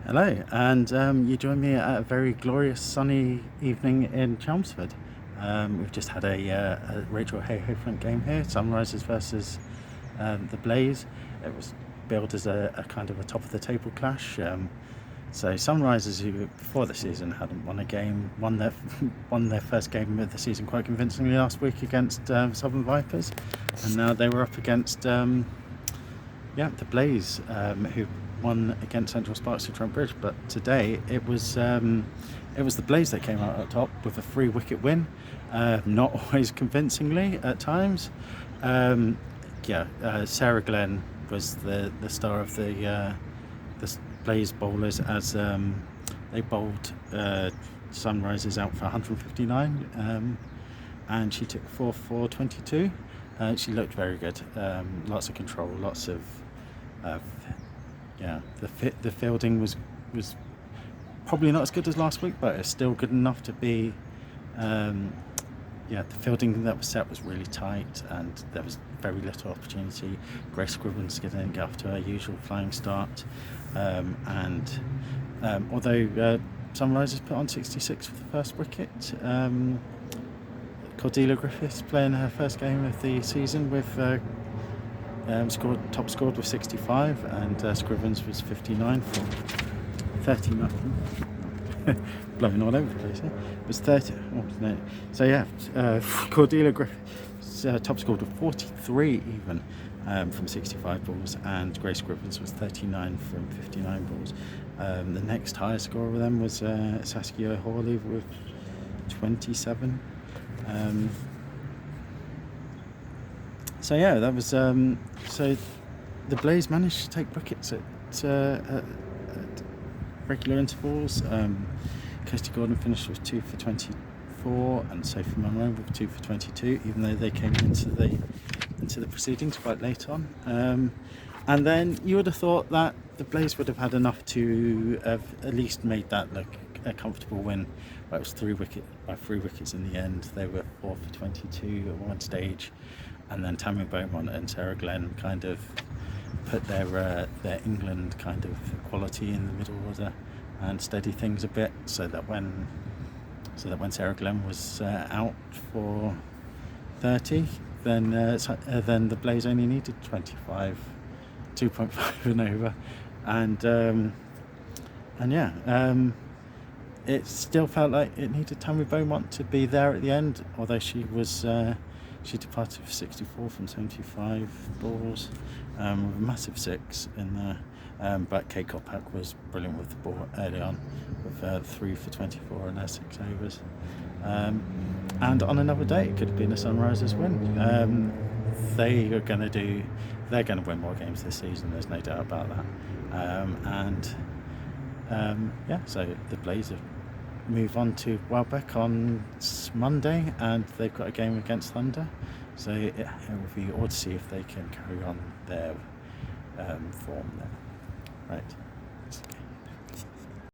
Hello, and you join me at a very glorious sunny evening in Chelmsford. We've just had a Rachel Hay-Hofland game here, Sunrisers versus the Blaze. It was billed as a kind of a top-of-the-table clash. So Sunrisers, who before the season hadn't won a game, won their first game of the season quite convincingly last week against Southern Vipers, and now they were up against the Blaze, who won against Central Sparks at Trent Bridge. But today it was the Blaze that came out at top with a 3-wicket win, not always convincingly at times. Sarah Glenn was the star of the Blaze bowlers, as they bowled Sunrisers out for 159, and she took 4 for 22. She looked very good. Lots of control, lots of the fielding was probably not as good as last week, but it's still good enough to be the fielding that was set was really tight, and there was very little opportunity. Grace Scribbins didn't get off to her usual flying start, and although Sunrisers put on 66 for the first wicket, Cordelia Griffiths playing her first game of the season with top scored with 65, and Scrivens was 59 for 30 nothing. Blowing all over the place. It was 30. Cordelia Griffiths top scored with 43 even from 65 balls, and Grace Scrivens was 39 from 59 balls. The next highest scorer of them was Saskia Hawley with 27. That was so the Blaze managed to take wickets at regular intervals. Kirsty Gordon finished with 2 for 24, and Sophie Munro with 2 for 22, even though they came into the proceedings quite late on. And then you would have thought that the Blaze would have had enough to have at least made that look a comfortable win. But it was 3 wickets in the end. They were 4 for 22 at one stage, and then Tammy Beaumont and Sarah Glenn kind of put their England kind of quality in the middle order and steady things a bit, so that when Sarah Glenn was out for 30, then the Blaze only needed 25, 2.5 and over, it still felt like it needed Tammy Beaumont to be there at the end, although she departed for 64 from 75 balls, with a massive 6 in there. But Kate Kopak was brilliant with the ball early on, with 3 for 24 in her 6 overs. And on another day, it could have been a Sunrisers win. They're going to win more games this season. There's no doubt about that. So the Blaze move on to Welbeck on Monday, and they've got a game against Thunder, so it will be odd to see if they can carry on their form there. Right.